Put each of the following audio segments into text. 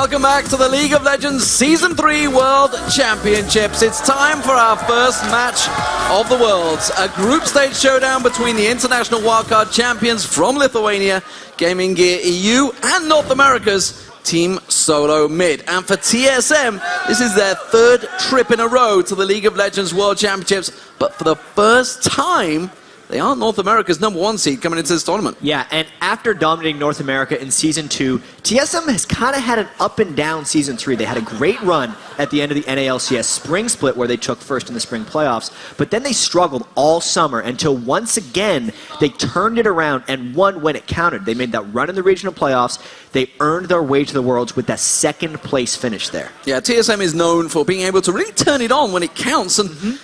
Welcome back to the League of Legends Season 3 World Championships. It's time for our first match of the Worlds. A group stage showdown between the international wildcard champions from Lithuania, GamingGear.eu, and North America's TeamSoloMid. And for TSM, this is their third trip in a row to the League of Legends World Championships. But for the first time, they are North America's #1 seed coming into this tournament. Yeah, and after dominating North America in Season 2, TSM has kind of had an up and down Season 3. They had a great run at the end of the NALCS Spring Split where they took first in the Spring Playoffs, but then they struggled all summer until once again they turned it around and won when it counted. They made that run in the regional playoffs. They earned their way to the Worlds with that second place finish there. Yeah, TSM is known for being able to really turn it on when it counts, and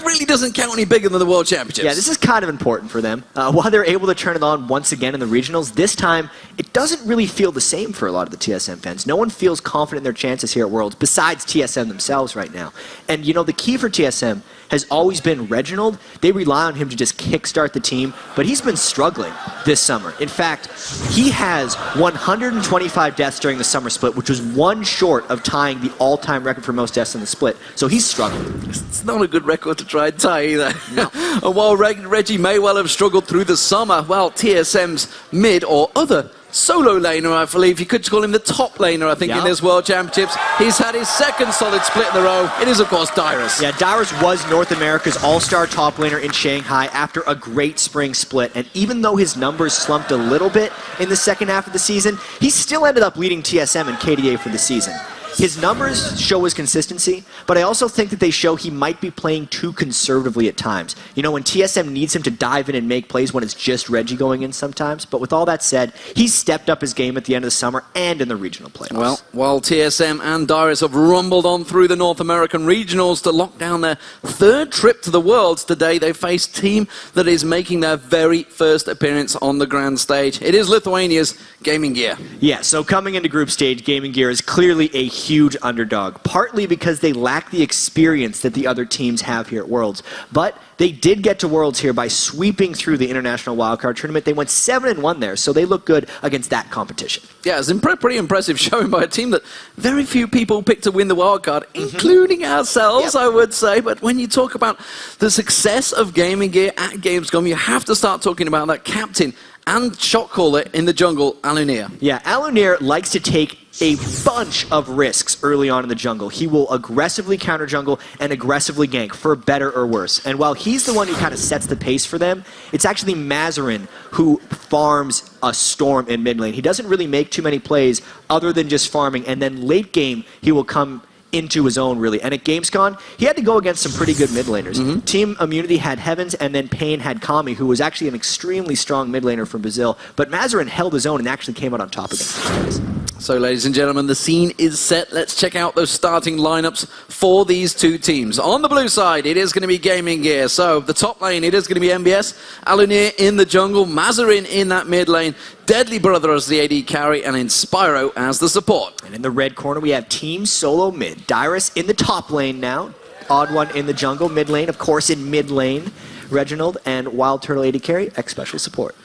really doesn't count any bigger than the World Championships. Yeah, this is kind of important for them. While they're able to turn it on once again in the regionals, this time it doesn't really feel the same for a lot of the TSM fans. No one feels confident in their chances here at Worlds besides TSM themselves right now. And you know, the key for TSM has always been Reginald. They rely on him to just kickstart the team, but he's been struggling this summer. In fact, he has 125 deaths during the summer split, which was one short of tying the all-time record for most deaths in the split. So he's struggling. It's not a good record to try and tie either. No. And while Reggie may well have struggled through the summer, well, TSM's mid or other solo laner, I believe you could call him the top laner, I think, in this World Championships. He's had his second solid split in a row. It is, of course, Dyrus. Yeah, Dyrus was North America's all-star top laner in Shanghai after a great spring split. And even though his numbers slumped a little bit in the second half of the season, he still ended up leading TSM and KDA for the season. His numbers show his consistency, but I also think that they show he might be playing too conservatively at times. You know, when TSM needs him to dive in and make plays when it's just Reggie going in sometimes. But with all that said, he's stepped up his game at the end of the summer and in the regional playoffs. Well, while TSM and Dyrus have rumbled on through the North American regionals to lock down their third trip to the Worlds today, they face a team that is making their very first appearance on the grand stage. It is Lithuania's GamingGear. Yeah, so coming into group stage, GamingGear is clearly a huge underdog, partly because they lack the experience that the other teams have here at Worlds. But they did get to Worlds here by sweeping through the International Wildcard Tournament. They went 7-1 there, so they look good against that competition. Yeah, it's a pretty impressive showing by a team that very few people picked to win the wildcard, including ourselves, I would say. But when you talk about the success of GamingGear at Gamescom, you have to start talking about that captain and shot caller in the jungle, Alunir. Yeah, Alunir likes to take a bunch of risks early on in the jungle. He will aggressively counter jungle and aggressively gank, for better or worse. And while he's the one who kind of sets the pace for them, it's actually Mazarin who farms a Storm in mid lane. He doesn't really make too many plays other than just farming, and then late game he will come into his own, really. And at Gamescom, he had to go against some pretty good mid laners. Team Immunity had Heavens, and then Pain had Kami, who was actually an extremely strong mid laner from Brazil. But Mazarin held his own and actually came out on top against these guys. So, ladies and gentlemen, the scene is set. Let's check out those starting lineups for these two teams. On the blue side, it is going to be GamingGear. So, the top lane, it is going to be MBS, Alunir in the jungle, Mazarin in that mid lane, Deadly Brother as the AD carry, and Inspiro as the support. And in the red corner, we have TeamSoloMid. Dyrus in the top lane now, Odd One in the jungle, mid lane, of course in mid lane, Reginald, and Wild Turtle AD carry, X-Special support.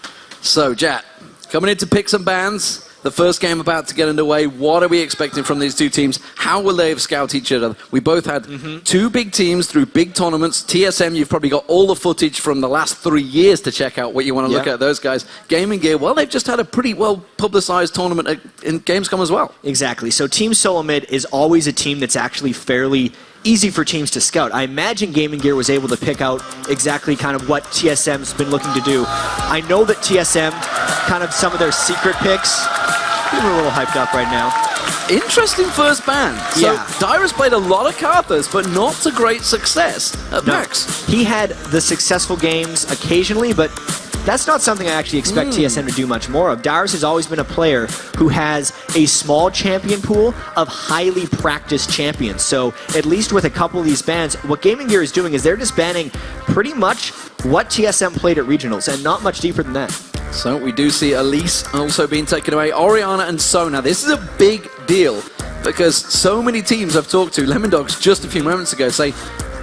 So, Jat, coming in to pick some bans. The first game about to get underway. What are we expecting from these two teams? How will they have scouted each other? We both had two big teams through big tournaments. TSM, you've probably got all the footage from the last 3 years to check out what you want to look at those guys. GamingGear, well, they've just had a pretty well-publicized tournament in Gamescom as well. Exactly. So TeamSoloMid is always a team that's actually fairly easy for teams to scout. I imagine GamingGear was able to pick out exactly kind of what TSM's been looking to do. I know that TSM, kind of some of their secret picks, people are a little hyped up right now. Interesting first ban. So Dyrus played a lot of Karthus, but not to great success at PAX. He had the successful games occasionally, but that's not something I actually expect TSM to do much more of. Dyrus has always been a player who has a small champion pool of highly practiced champions. So at least with a couple of these bans, what GamingGear is doing is they're just banning pretty much what TSM played at regionals, and not much deeper than that. So we do see Elise also being taken away. Orianna and Sona. This is a big deal because so many teams I've talked to, Lemon Dogs just a few moments ago, say,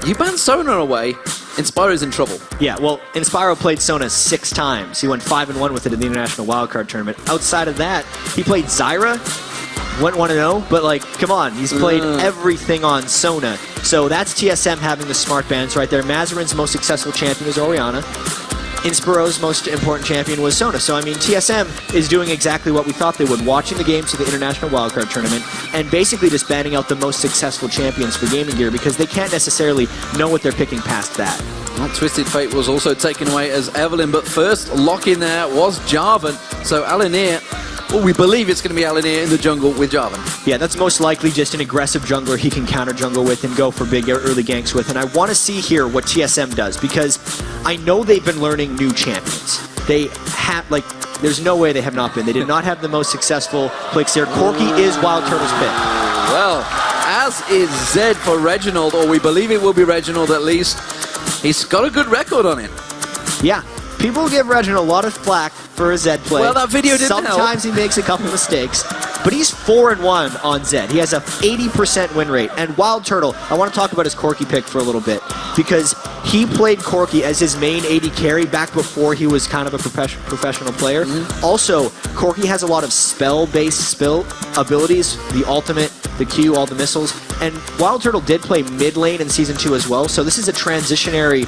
you ban Sona away, Inspiro's in trouble. Yeah, well, Inspiro played Sona 6 times. He went 5-1 with it in the International Wildcard Tournament. Outside of that, he played Zyra, Wouldn't want to know, but like, come on, he's played everything on Sona. So that's TSM having the smart bans right there. Mazarin's most successful champion is Orianna. Inspiro's most important champion was Sona. So, I mean, TSM is doing exactly what we thought they would, watching the games of the International Wildcard Tournament and basically just banning out the most successful champions for Gaming Gear because they can't necessarily know what they're picking past that. Well, Twisted Fate was also taken away as Evelyn, but first lock in there was Jarvan. So Alinir, well, we believe it's going to be Alinir in the jungle with Jarvan. Yeah, that's most likely just an aggressive jungler he can counter jungle with and go for big early ganks with. And I want to see here what TSM does because I know they've been learning new champions. They have, like, there's no way they have not been. They did not have the most successful picks here. Corki is Wild Turtle's pick. Well, as is Zed for Reginald, or we believe it will be Reginald at least. He's got a good record on it. Yeah, people give Reginald a lot of flack for his Zed play. Well, that video didn't help. Sometimes he makes a couple mistakes, but he's 4-1 on Zed. He has a 80% win rate. And Wild Turtle, I want to talk about his Corki pick for a little bit because he played Corki as his main AD carry back before he was kind of a professional player. Also, Corki has a lot of spell-based abilities, the ultimate, the Q, all the missiles. And Wild Turtle did play mid lane in Season 2 as well, so this is a transitionary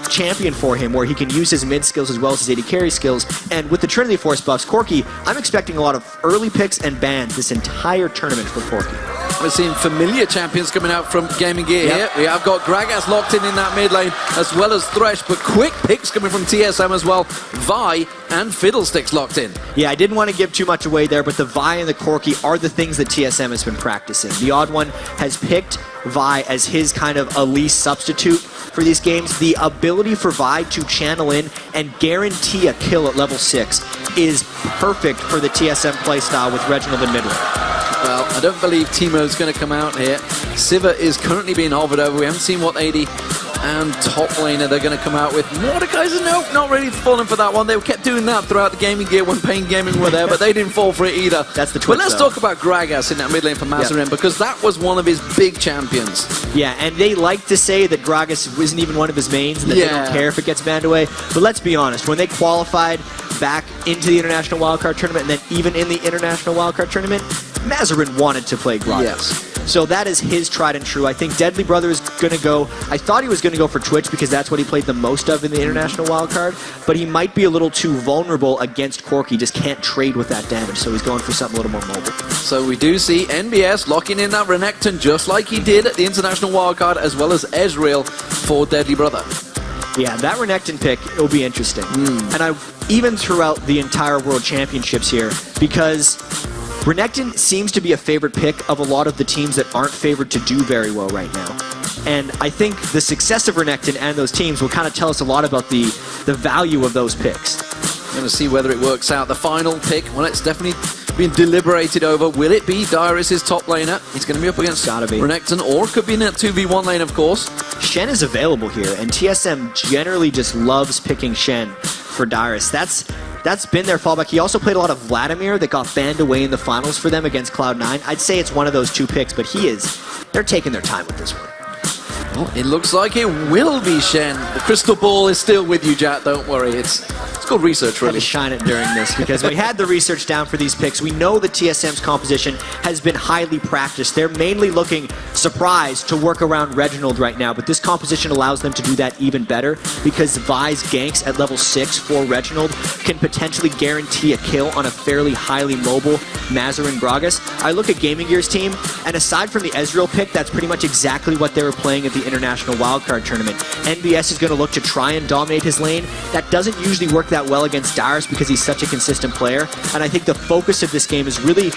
champion for him where he can use his mid skills as well as his AD carry skills. And with the Trinity Force buffs, Corki, I'm expecting a lot of early picks and bans this entire tournament for Corki. We're seeing familiar champions coming out from Gaming Gear here. We have got Gragas locked in that mid lane, as well as Thresh, but quick picks coming from TSM as well. Vi and Fiddlesticks locked in. Yeah, I didn't want to give too much away there, but the Vi and the Corki are the things that TSM has been practicing. The Odd One has picked Vi as his kind of Elise substitute for these games. The ability for Vi to channel in and guarantee a kill at level 6 is perfect for the TSM playstyle with Reginald in mid lane. Well, I don't believe Teemo's going to come out here. Sivir is currently being hovered over. We haven't seen what AD and top laner they're going to come out with. Mordekaiser, nope, not really falling for that one. They kept doing that throughout the Gaming Gear when Pain Gaming were there, but they didn't fall for it either. That's the But twist, let's talk about Gragas in that mid lane for Mazarin, because that was one of his big champions. Yeah, and they like to say that Gragas isn't even one of his mains and that they don't care if it gets banned away. But let's be honest, when they qualified back into the International Wildcard Tournament and then even in the International Wildcard Tournament, Mazarin wanted to play Gragas. Yes. So that is his tried and true. I think Deadly Brother is going to go... I thought he was going to go for Twitch because that's what he played the most of in the International Wildcard, but he might be a little too vulnerable against Corki. Just can't trade with that damage, so he's going for something a little more mobile. So we do see NBS locking in that Renekton just like he did at the International Wildcard, as well as Ezreal for Deadly Brother. Yeah, that Renekton pick, it'll be interesting. And even throughout the entire World Championships here, because Renekton seems to be a favorite pick of a lot of the teams that aren't favored to do very well right now. And I think the success of Renekton and those teams will kind of tell us a lot about the value of those picks. We're going to see whether it works out. The final pick, well, it's definitely been deliberated over. Will it be Dyrus' top laner? He's going to be up against Renekton, or it could be in that 2v1 lane, of course. Shen is available here, and TSM generally just loves picking Shen for Dyrus. That's been their fallback. He also played a lot of Vladimir that got banned away in the finals for them against Cloud9. I'd say it's one of those two picks, but they're taking their time with this one. Well, it looks like it will be Shen. The crystal ball is still with you, Jack. Don't worry. It's good research, really. I had to shine it during this because we had the research down for these picks. We know that TSM's composition has been highly practiced. They're mainly looking surprised to work around Reginald right now, but this composition allows them to do that even better because Vi's ganks at level 6 for Reginald can potentially guarantee a kill on a fairly highly mobile Mazarin Gragas. I look at Gaming Gear's team, and aside from the Ezreal pick, that's pretty much exactly what they were playing at the International Wildcard Tournament. NBS is going to look to try and dominate his lane. That doesn't usually work that well against Dyrus because he's such a consistent player, and I think the focus of this game is really,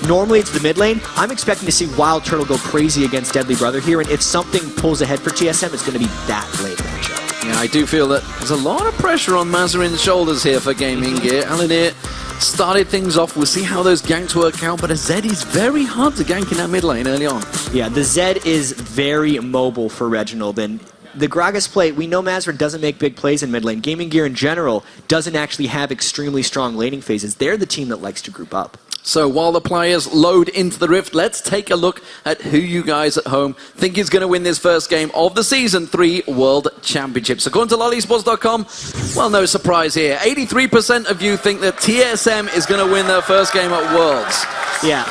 normally it's the mid lane. I'm expecting to see Wild Turtle go crazy against Deadly Brother here, and if something pulls ahead for TSM, it's going to be that late matchup. Yeah, I do feel that there's a lot of pressure on Mazarin's shoulders here for Gaming Gear. Alinir started things off. We'll see how those ganks work out, but a Zed is very hard to gank in that mid lane early on. Yeah, the Zed is very mobile for Reginald, and the Gragas play, we know Mazarin doesn't make big plays in mid lane. Gaming Gear in general doesn't actually have extremely strong laning phases. They're the team that likes to group up. So while the players load into the Rift, let's take a look at who you guys at home think is going to win this first game of the Season 3 World Championships. According to LollySports.com, well, no surprise here. 83% of you think that TSM is going to win their first game at Worlds. Yeah,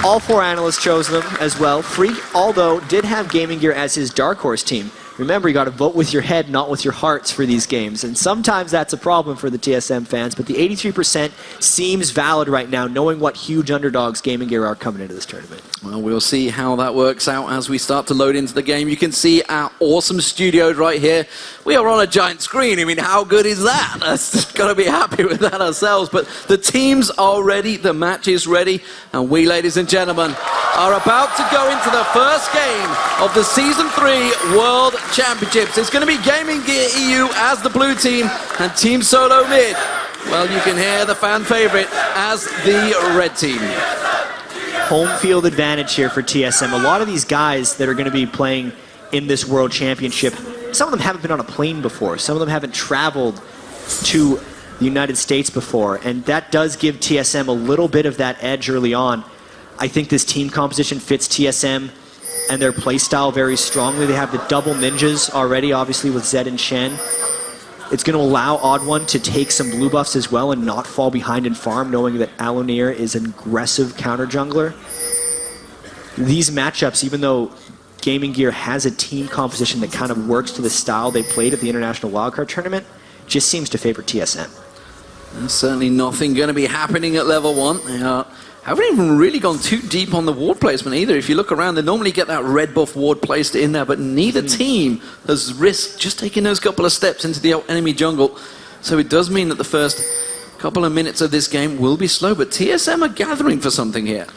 all 4 analysts chose them as well. Freak, although, did have Gaming Gear as his dark horse team. Remember, you got to vote with your head, not with your hearts for these games. And sometimes that's a problem for the TSM fans, but the 83% seems valid right now, knowing what huge underdogs Gaming Gear are coming into this tournament. Well, we'll see how that works out as we start to load into the game. You can see our awesome studios right here. We are on a giant screen. I mean, how good is that? That's got to be happy with that ourselves. But the teams are ready, the match is ready, and we, ladies and gentlemen, are about to go into the first game of the Season 3 World Championships. It's going to be GamingGear.eu as the blue team and TeamSoloMid, well, you can hear the fan favorite, as the red team. Home field advantage here for TSM. A lot of these guys that are going to be playing in this World Championship, some of them haven't been on a plane before. Some of them haven't traveled to the United States before, and that does give TSM a little bit of that edge early on. I think this team composition fits TSM and their playstyle very strongly. They have the double ninjas already, obviously, with Zed and Shen. It's going to allow Odd One to take some blue buffs as well and not fall behind in farm, knowing that Alonir is an aggressive counter jungler. These matchups, even though Gaming Gear has a team composition that kind of works to the style they played at the International Wildcard Tournament, just seems to favor TSM. There's certainly nothing going to be happening at level 1. Haven't even really gone too deep on the ward placement either. If you look around, they normally get that red buff ward placed in there, but neither team has risked just taking those couple of steps into the enemy jungle. So it does mean that the first couple of minutes of this game will be slow, but TSM are gathering for something here.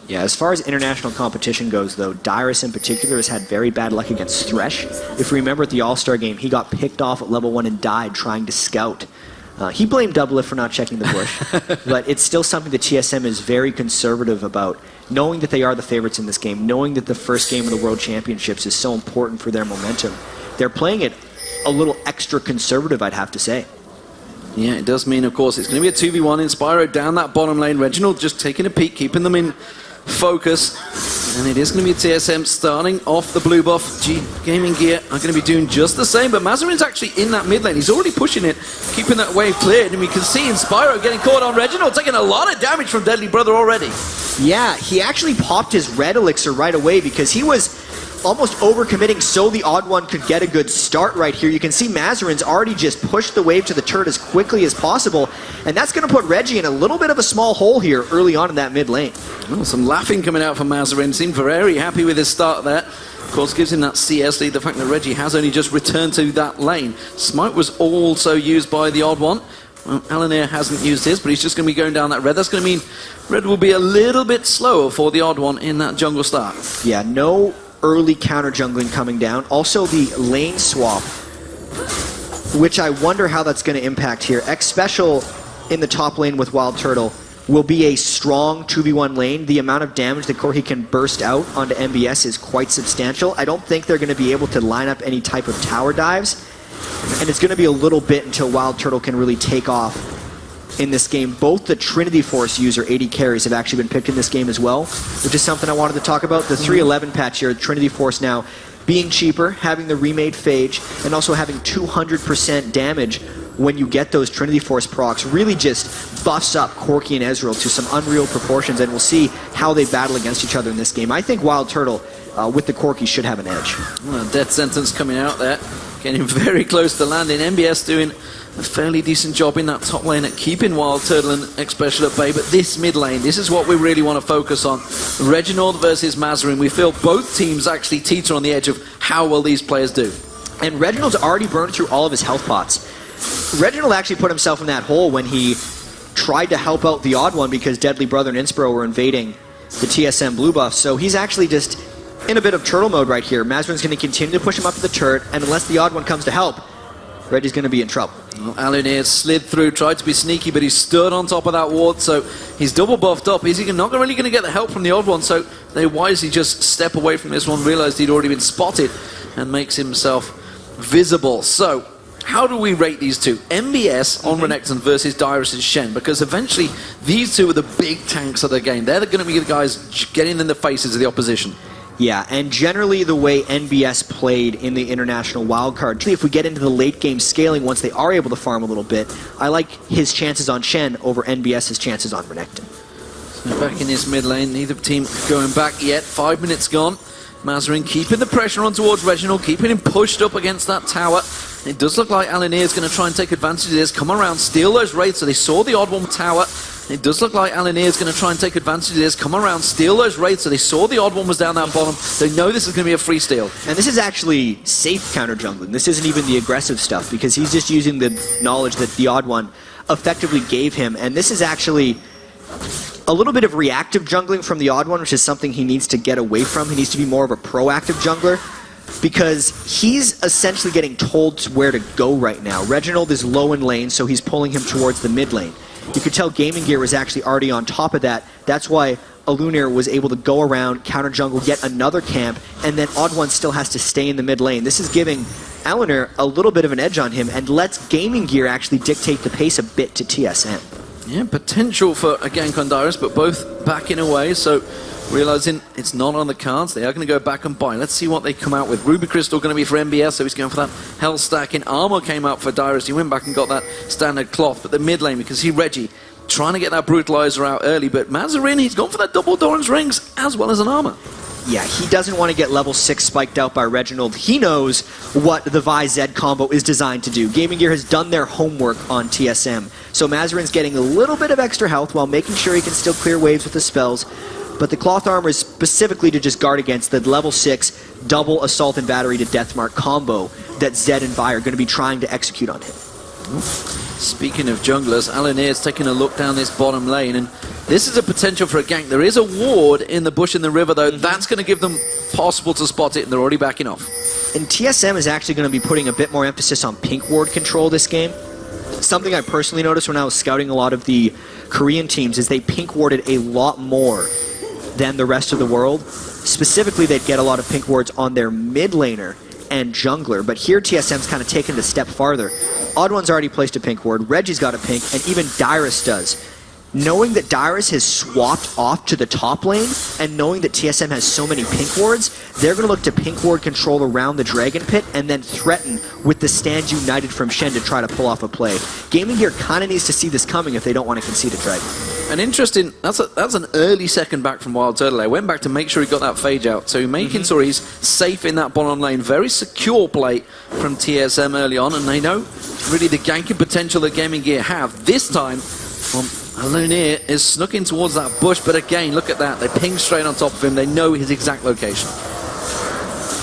Yeah, as far as international competition goes, though, Dyrus in particular has had very bad luck against Thresh. If you remember at the All-Star game, he got picked off at level 1 and died trying to scout. He blamed Doublelift for not checking the bush, but it's still something that TSM is very conservative about, knowing that they are the favorites in this game, knowing that the first game of the World Championships is so important for their momentum. They're playing it a little extra conservative, I'd have to say. Yeah, it does mean, of course, it's going to be a 2v1. Inspiro down that bottom lane. Reginald just taking a peek, keeping them in focus. And it is going to be TSM starting off the blue buff. Gaming Gear are going to be doing just the same, but Mazarin's actually in that mid lane. He's already pushing it, keeping that wave cleared, and we can see Inspiro getting caught on Reginald, taking a lot of damage from Deadly Brother already. Yeah, he actually popped his red elixir right away because he was almost overcommitting so the Odd One could get a good start right here. You can see Mazarin's already just pushed the wave to the turret as quickly as possible, and that's going to put Reggie in a little bit of a small hole here early on in that mid lane. Well, some laughing coming out from Mazarin. Seemed very happy with his start there. Of course, gives him that CS lead, the fact that Reggie has only just returned to that lane. Smite was also used by the Odd One. Well, Alonir hasn't used his, but he's just going to be going down that red. That's going to mean red will be a little bit slower for the Odd One in that jungle start. Yeah, no early counter jungling coming down. Also the lane swap, which I wonder how that's going to impact here. X Special in the top lane with Wild Turtle will be a strong 2v1 lane. The amount of damage that Corki can burst out onto MBS is quite substantial. I don't think they're going to be able to line up any type of tower dives, and it's going to be a little bit until Wild Turtle can really take off in this game. Both the Trinity Force user 80 carries have actually been picked in this game as well, which is something I wanted to talk about. The 311 patch here, Trinity Force now being cheaper, having the remade Phage, and also having 200% damage when you get those Trinity Force procs, really just buffs up Corki and Ezreal to some unreal proportions, and we'll see how they battle against each other in this game. I think Wild Turtle with the Corki should have an edge. Well, death sentence coming out there, getting very close to landing. MBS doing a fairly decent job in that top lane at keeping Wild Turtle and X Special at bay, but this mid lane, this is what we really want to focus on. Reginald versus Mazarin. We feel both teams actually teeter on the edge of how well these players do. And Reginald's already burned through all of his health pots. Reginald actually put himself in that hole when he tried to help out the Odd One because Deadly Brother and Inspiro were invading the TSM blue buff, so he's actually just in a bit of turtle mode right here. Mazarin's going to continue to push him up to the turret, and unless the Odd One comes to help, Reggie's going to be in trouble. Well, Alonir slid through, tried to be sneaky, but he stood on top of that ward, so he's double buffed up. Is he not really going to get the help from the Odd One? So they wisely just step away from this one, realized he'd already been spotted, and makes himself visible. So how do we rate these two? MBS on Renekton versus Dyrus and Shen, because eventually these two are the big tanks of the game. They're going to be the guys getting in the faces of the opposition. Yeah, and generally the way NBS played in the international wildcard, if we get into the late game scaling once they are able to farm a little bit, I like his chances on Shen over NBS's chances on Renekton. So back in his mid lane, neither team going back yet. 5 minutes gone. Mazarin keeping the pressure on towards Reginald, keeping him pushed up against that tower. It does look like Alanir is going to try and take advantage of this, come around, steal those wraiths, so they saw the odd one tower. It does look like Alanir is going to try and take advantage of this, come around, steal those wraiths, so they saw the odd one was down that bottom. They know this is going to be a free steal. And this is actually safe counter jungling. This isn't even the aggressive stuff, because he's just using the knowledge that the odd one effectively gave him. And this is actually a little bit of reactive jungling from the odd one, which is something he needs to get away from. He needs to be more of a proactive jungler, because he's essentially getting told where to go right now. Reginald is low in lane, so he's pulling him towards the mid lane. You could tell GamingGear was actually already on top of that. That's why Alunir was able to go around, counter jungle, get another camp, and then Odd One still has to stay in the mid lane. This is giving Alunir a little bit of an edge on him and lets GamingGear actually dictate the pace a bit to TSM. Yeah, potential for a gank on Dyrus, but both backing away, so realizing it's not on the cards, they are going to go back and buy. Let's see what they come out with. Ruby Crystal going to be for MBS, so he's going for that Hell Stack. In Armor came out for Dyrus. He went back and got that standard cloth, but the mid lane, because he Reggie trying to get that Brutalizer out early, but Mazarin, he's gone for that double Doran's Rings as well as an Armor. Yeah, he doesn't want to get level 6 spiked out by Reginald. He knows what the Vi-Zed combo is designed to do. GamingGear has done their homework on TSM. So Mazarin's getting a little bit of extra health while making sure he can still clear waves with the spells. But the cloth armor is specifically to just guard against the level 6 double assault and battery to Deathmark combo that Zed and Vi are going to be trying to execute on him. Speaking of junglers, Alanir is taking a look down this bottom lane, and this is a potential for a gank. There is a ward in the bush in the river, though. That's going to give them possible to spot it, and they're already backing off. And TSM is actually going to be putting a bit more emphasis on pink ward control this game. Something I personally noticed when I was scouting a lot of the Korean teams is they pink warded a lot more than the rest of the world. Specifically, they'd get a lot of pink wards on their mid laner and jungler, but here TSM's kind of taken it a step farther. Odd One's already placed a pink ward, Reggie's got a pink, and even Dyrus does. Knowing that Dyrus has swapped off to the top lane, and knowing that TSM has so many pink wards, they're going to look to pink ward control around the Dragon Pit, and then threaten with the Stand United from Shen to try to pull off a play. GamingGear kind of needs to see this coming if they don't want to concede a Dragon. And interesting, that's an early second back from Wild Turtle. I went back to make sure he got that phage out, so making sure he's safe in that bottom lane. Very secure play from TSM early on, and they know really the ganking potential that GamingGear have. This time, Alunir is snooking towards that bush, but again, look at that. They ping straight on top of him. They know his exact location.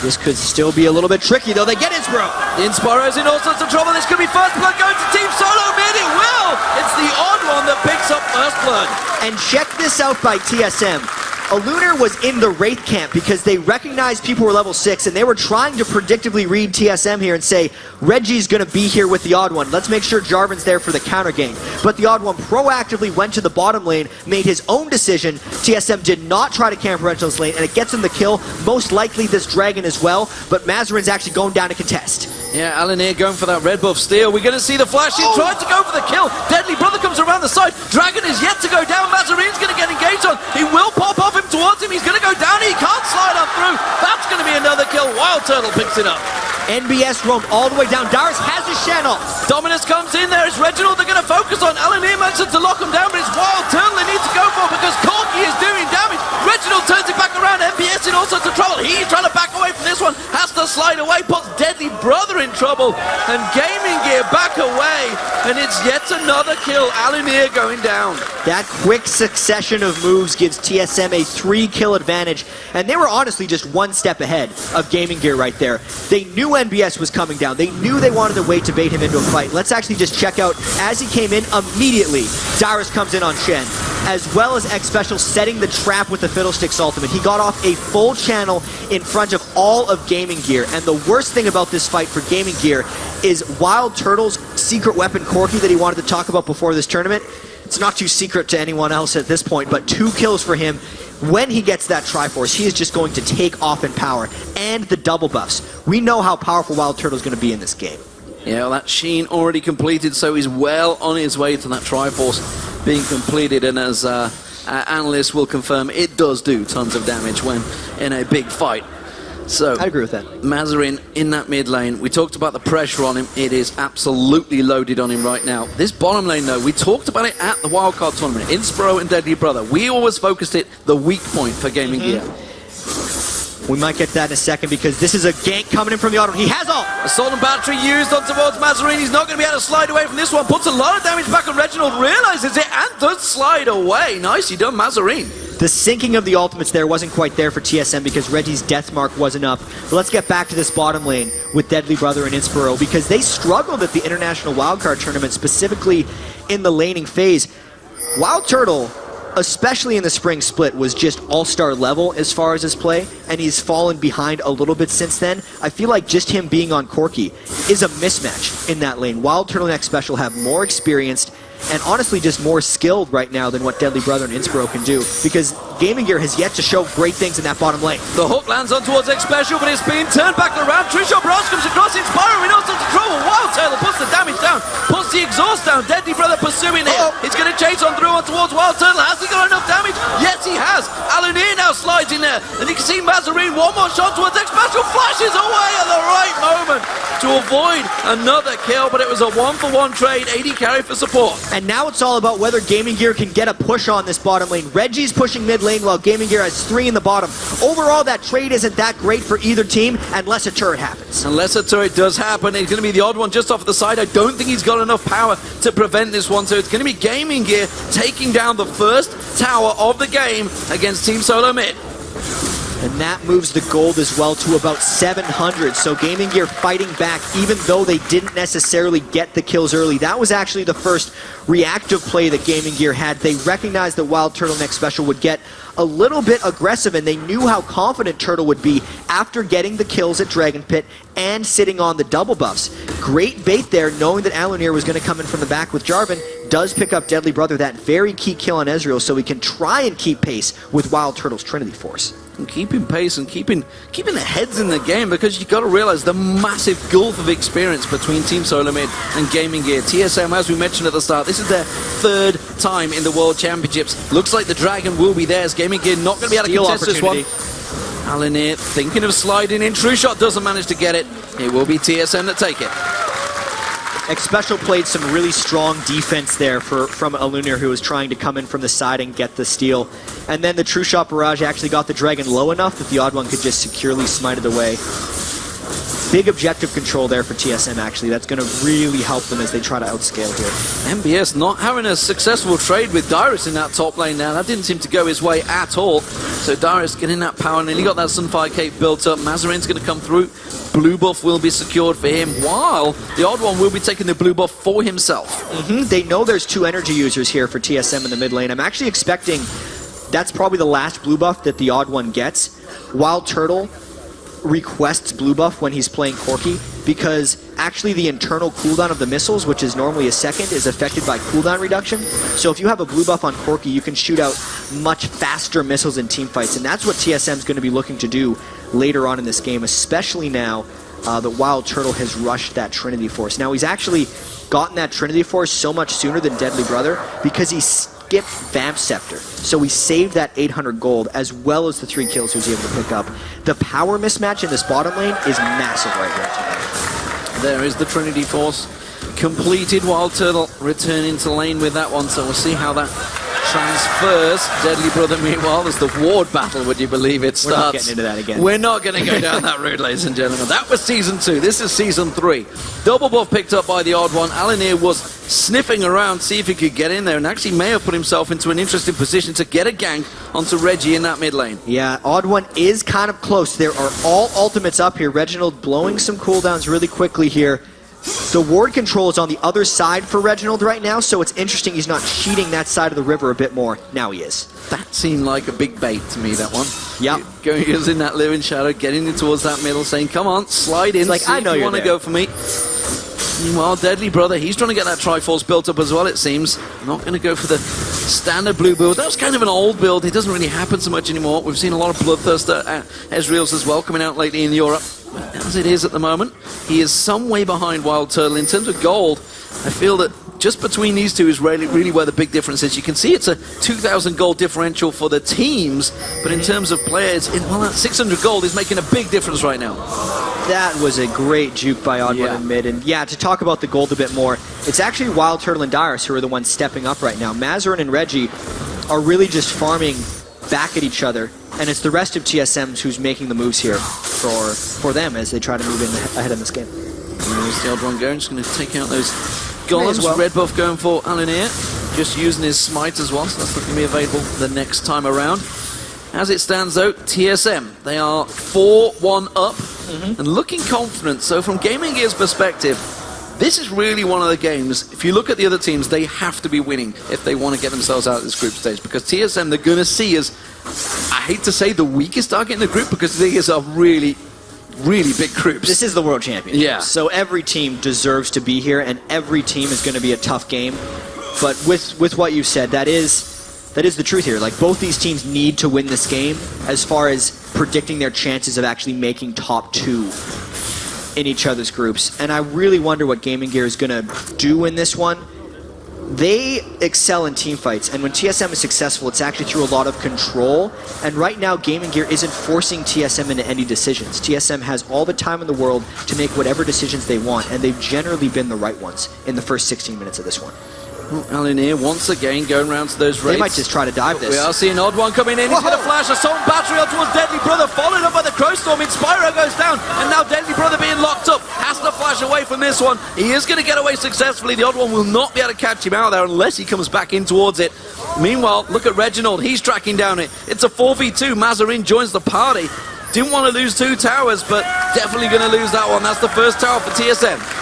This could still be a little bit tricky, though. They get Inspiro. Inspiro's in all sorts of trouble. This could be first blood going to TeamSoloMid. It will! It's the odd one that picks up first blood. And check this out by TSM. Alunir was in the Wraith camp because they recognized people were level 6, and they were trying to predictably read TSM here and say, Reggie's going to be here with the Odd One. Let's make sure Jarvan's there for the counter gank. But the Odd One proactively went to the bottom lane, made his own decision. TSM did not try to camp Reginald's lane, and it gets him the kill. Most likely this Dragon as well, but Mazarin's actually going down to contest. Yeah, Alanir going for that red buff steal. We're going to see the flash. He tried to go for the kill. Deadly Brother comes around the side. Dragon is yet to go down. Mazarin's going to get engaged on. He will pop off him towards him. He's going to go down. He can't slide on through. That's going to be another kill. Wild Turtle picks it up. NBS roamed all the way down. Dyrus has his Shen off. Dominus comes in there. It's Reginald they're going to focus on. Alanir manages to lock him down, but it's Wild Turtle they need to go for because Corky is doing damage. Reginald turns it back around. NBS in all sorts of trouble. He's trying to back away from this one. Has to slide away. Puts Deadly Brother in trouble. And GamingGear back away. And it's yet another kill. Alanir going down. That quick succession of moves gives TSM a 3-kill advantage. And they were honestly just one step ahead of GamingGear right there. They knew NBS was coming down. They knew they wanted to wait to bait him into a fight. Let's actually just check out, as he came in, immediately, Dyrus comes in on Shen, as well as X Special setting the trap with the Fiddlesticks ultimate. He got off a full channel in front of all of GamingGear, and the worst thing about this fight for GamingGear is Wild Turtle's secret weapon Corky that he wanted to talk about before this tournament. It's not too secret to anyone else at this point, but 2 kills for him. When he gets that Triforce, he is just going to take off in power. And the double buffs. We know how powerful Wild Turtle is going to be in this game. Yeah, well, that Sheen already completed, so he's well on his way to that Triforce being completed, and as analysts will confirm, it does do tons of damage when in a big fight. So, I agree with that. Mazarin in that mid lane. We talked about the pressure on him. It is absolutely loaded on him right now. This bottom lane, though, we talked about it at the Wildcard tournament. Inspiro and Deadly Brother. We always focused it the weak point for Gaming Gear. We might get that in a second because this is a gank coming in from the auto. He has all. Assault and battery used on towards Mazarin. He's not going to be able to slide away from this one. Puts a lot of damage back on Reginald. Realizes it and does slide away. Nicely done, Mazarin. The sinking of the ultimates there wasn't quite there for TSM because Reggie's death mark wasn't up. But let's get back to this bottom lane with Deadly Brother and Inspiro because they struggled at the International Wildcard Tournament, specifically in the laning phase. Wild Turtle, especially in the spring split, was just all-star level as far as his play, and he's fallen behind a little bit since then. I feel like just him being on Corki is a mismatch in that lane. Wild Turtleneck Special have more experienced and honestly just more skilled right now than what Deadly Brother and Inspiro can do, because Gaming Gear has yet to show great things in that bottom lane. The hook lands on towards X Special, but it's being turned back around. Trishop Ross comes across, Inspiro, he knows under trouble. Wild Turtle puts the damage down, puts the exhaust down. Deadly Brother pursuing it. He's going to chase on through on towards Wild Turtle. Has he got enough damage? Yes, he has. Aluneer now slides in there, and you can see Mazarin, one more shot towards X Special, flashes away at the right moment to avoid another kill, but it was a 1-for-1 trade, 80 carry for support. And now it's all about whether Gaming Gear can get a push on this bottom lane. Reggie's pushing mid lane while Gaming Gear has 3 in the bottom. Overall, that trade isn't that great for either team unless a turret happens. Unless a turret does happen, it's going to be the odd one just off the side. I don't think he's got enough power to prevent this one, so it's going to be Gaming Gear taking down the first tower of the game against TeamSoloMid. And that moves the gold as well to about 700. So Gaming Gear fighting back, even though they didn't necessarily get the kills early. That was actually the first reactive play that Gaming Gear had. They recognized that Wild Turtleneck Special would get a little bit aggressive, and they knew how confident Turtle would be after getting the kills at Dragon Pit and sitting on the double buffs. Great bait there, knowing that Aluneer was going to come in from the back with Jarvan. Does pick up Deadly Brother, that very key kill on Ezreal, so he can try and keep pace with Wild Turtle's Trinity Force. And keeping pace and keeping the heads in the game, because you've got to realize the massive gulf of experience between TeamSoloMid and Gaming Gear. TSM, as we mentioned at the start, this is their 3rd time in the World Championships. Looks like the Dragon will be theirs. Gaming Gear not going to be able to contest this one. Aluneer thinking of sliding in. True Shot doesn't manage to get it. It will be TSM that take it. X Special played some really strong defense there from Aluneer, who was trying to come in from the side and get the steal. And then the True Shot Barrage actually got the Dragon low enough that the Odd One could just securely smite it away. Big objective control there for TSM, actually. That's going to really help them as they try to outscale here. MBS not having a successful trade with Dyrus in that top lane now. That didn't seem to go his way at all. So Dyrus getting that power, and he got that Sunfire Cape built up. Mazarin's going to come through. Blue buff will be secured for him, while the Odd One will be taking the blue buff for himself. They know there's 2 energy users here for TSM in the mid lane. I'm actually expecting that's probably the last blue buff that the Odd One gets. Wild Turtle requests blue buff when he's playing Corki, because actually the internal cooldown of the missiles, which is normally a second, is affected by cooldown reduction. So if you have a blue buff on Corki, you can shoot out much faster missiles in team fights, and that's what TSM is going to be looking to do later on in this game, especially now that Wild Turtle has rushed that Trinity Force. Now he's actually gotten that Trinity Force so much sooner than Deadly Brother because he skipped Vamp Scepter. So he saved that 800 gold as well as the 3 kills he was able to pick up. The power mismatch in this bottom lane is massive right here. There is the Trinity Force completed. Wild Turtle returning to lane with that one, so we'll see how that transfers. Deadly Brother, meanwhile, there's the ward battle, would you believe it starts. We're not getting into that again. We're not going to go down that route, ladies and gentlemen. That was Season 2. This is Season 3. Double buff picked up by the Odd One. Aluneer was sniffing around, see if he could get in there, and actually may have put himself into an interesting position to get a gank onto Reggie in that mid lane. Yeah, Odd One is kind of close. There are all ultimates up here. Reginald blowing some cooldowns really quickly here. The ward control is on the other side for Reginald right now, so it's interesting he's not cheating that side of the river a bit more. Now he is. That seemed like a big bait to me, that one. Yep. Going in that living shadow, getting in towards that middle, saying, come on, slide in, it's like, see I know if you you want to go for me. Meanwhile, Deadly Brother, he's trying to get that Triforce built up as well, it seems. Not going to go for the standard blue build. That was kind of an old build. It doesn't really happen so much anymore. We've seen a lot of Bloodthirster Ezreals as well coming out lately in Europe. As it is at the moment, he is some way behind Wild Turtle. In terms of gold, I feel that just between these two is really where the big difference is. You can see it's a 2,000 gold differential for the teams, but in terms of players, well, that 600 gold is making a big difference right now. That was a great juke by Odd1 in mid. And yeah, to talk about the gold a bit more, it's actually Wild Turtle and Dyrus who are the ones stepping up right now. Mazarin and Reggie are really just farming back at each other, and it's the rest of TSM's who's making the moves here for them as they try to move in ahead in this game. There's the Odd1 going, just going to take out those golems. Well. Red buff going for Alinir, just using his smite as well, so that's not going to be available the next time around. As it stands though, TSM, they are 4-1 up and looking confident. So from Gaming Gear's perspective, this is really one of the games, if you look at the other teams, they have to be winning if they want to get themselves out of this group stage, because TSM they're going to see as, I hate to say the weakest target in the group, because these are really big groups. This is the World Championship. Yeah. So every team deserves to be here, and every team is going to be a tough game. But with what you said, that is the truth here. Like, both these teams need to win this game as far as predicting their chances of actually making top 2 in each other's groups. And I really wonder what Gaming Gear is going to do in this one. They excel in team fights, and when TSM is successful, it's actually through a lot of control. And right now, Gaming Gear isn't forcing TSM into any decisions. TSM has all the time in the world to make whatever decisions they want, and they've generally been the right ones in the first 16 minutes of this one. Alinir once again going around to those raids. They might just try to dive this. We are seeing Odd1 coming in. He's going to flash Assault Battery on towards Deadly Brother, followed up by the Crowstorm. Inspiro goes down, and now Deadly Brother being locked up. Has to flash away from this one. He is going to get away successfully. The Odd1 will not be able to catch him out there unless he comes back in towards it. Meanwhile, look at Reginald. He's tracking down it. It's a 4v2. Mazarin joins the party. Didn't want to lose 2 towers, but definitely going to lose that one. That's the first tower for TSM.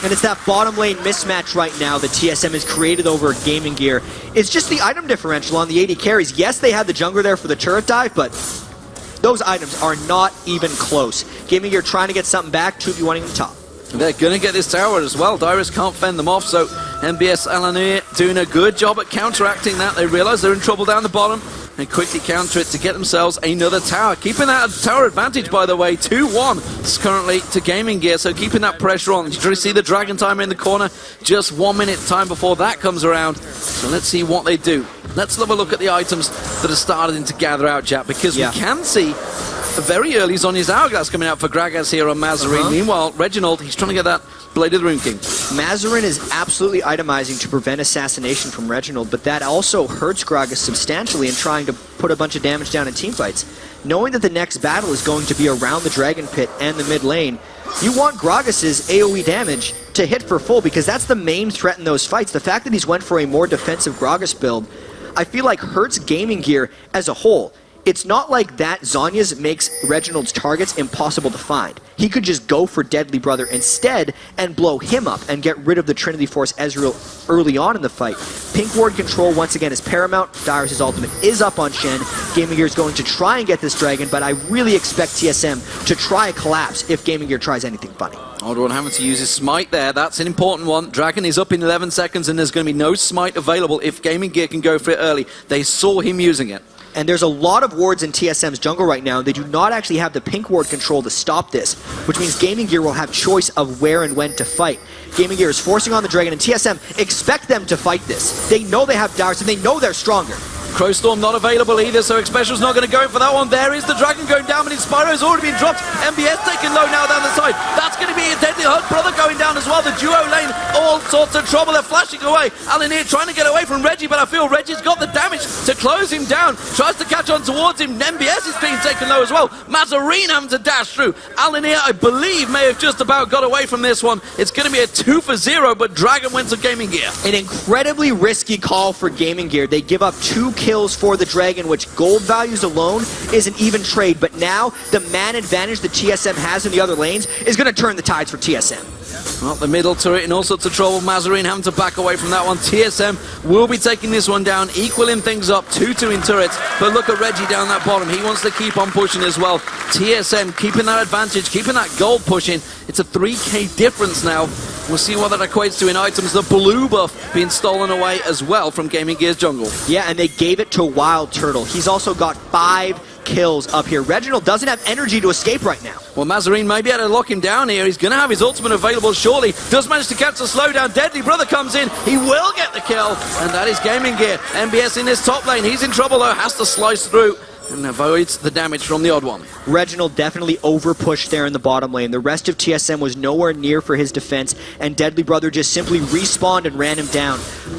And it's that bottom lane mismatch right now that TSM has created over Gaming Gear. It's just the item differential on the 80 carries. Yes, they had the jungler there for the turret dive, but those items are not even close. Gaming Gear trying to get something back, 2v1ing the top. They're going to get this tower as well. Dyrus can't fend them off, so MBS Alinir doing a good job at counteracting that. They realize they're in trouble down the bottom and quickly counter it to get themselves another tower. Keeping that tower advantage, by the way, 2-1 currently to Gaming Gear, so keeping that pressure on. You see the Dragon Timer in the corner, just 1 minute time before that comes around. So let's see what they do. Let's have a look at the items that are starting to gather out, Jack, because we can see very early Zhonya's Hourglass coming out for Gragas here on Mazarin. Meanwhile, Reginald, he's trying to get that Blade of the Rune King. Mazarin is absolutely itemizing to prevent assassination from Reginald, but that also hurts Gragas substantially in trying to put a bunch of damage down in teamfights. Knowing that the next battle is going to be around the Dragon Pit and the mid lane, you want Gragas' AoE damage to hit for full, because that's the main threat in those fights. The fact that he's went for a more defensive Gragas build, I feel like hurts Gaming Gear as a whole. It's not like that Zhonya's makes Reginald's targets impossible to find. He could just go for Deadly Brother instead and blow him up and get rid of the Trinity Force Ezreal early on in the fight. Pink Ward control once again is paramount. Dyrus' ultimate is up on Shen. Gaming Gear is going to try and get this dragon, but I really expect TSM to try a collapse if Gaming Gear tries anything funny. Odd1 having to use his smite there. That's an important one. Dragon is up in 11 seconds, and there's going to be no smite available if Gaming Gear can go for it early. They saw him using it. And there's a lot of wards in TSM's jungle right now. They do not actually have the pink ward control to stop this, which means Gaming Gear will have choice of where and when to fight. Gaming Gear is forcing on the dragon, and TSM expect them to fight this. They know they have Dyrus, and they know they're stronger. Crowstorm not available either, so Xpecial's not going to go in for that one. There is the dragon going down, but Inspiro's already been dropped. MBS taking low now down the side. That's going to be a Deadly Hunt Brother going down as well. The duo lane, all sorts of trouble. They're flashing away. Alinir trying to get away from Reggie, but I feel Reggie's got the damage to close him down. Tries to catch on towards him. MBS is being taken low as well. Mazarin having to dash through. Alinir, I believe, may have just about got away from this one. It's going to be a 2-for-0, but Dragon wins to Gaming Gear. An incredibly risky call for Gaming Gear. They give up 2 kills for the dragon, which gold values alone is an even trade, but now the man advantage that TSM has in the other lanes is going to turn the tides for TSM. Well, the middle turret in all sorts of trouble. Mazarin having to back away from that one. TSM will be taking this one down, equaling things up 2-2 in turrets, but look at Reggie down that bottom. He wants to keep on pushing as well. TSM keeping that advantage, keeping that gold pushing. It's a 3k difference now. We'll see what that equates to in items. The blue buff being stolen away as well from Gaming Gear's jungle. Yeah, and they gave it to Wild Turtle. He's also got 5 kills up here. Reginald doesn't have energy to escape right now. Well, Mazarine may be able to lock him down here. He's going to have his ultimate available shortly. Does manage to catch the slowdown. Deadly Brother comes in. He will get the kill, and that is Gaming Gear. MBS in this top lane. He's in trouble, though. Has to slice through and avoids the damage from the odd one. Reginald definitely over-pushed there in the bottom lane. The rest of TSM was nowhere near for his defense, and Deadly Brother just simply respawned and ran him down.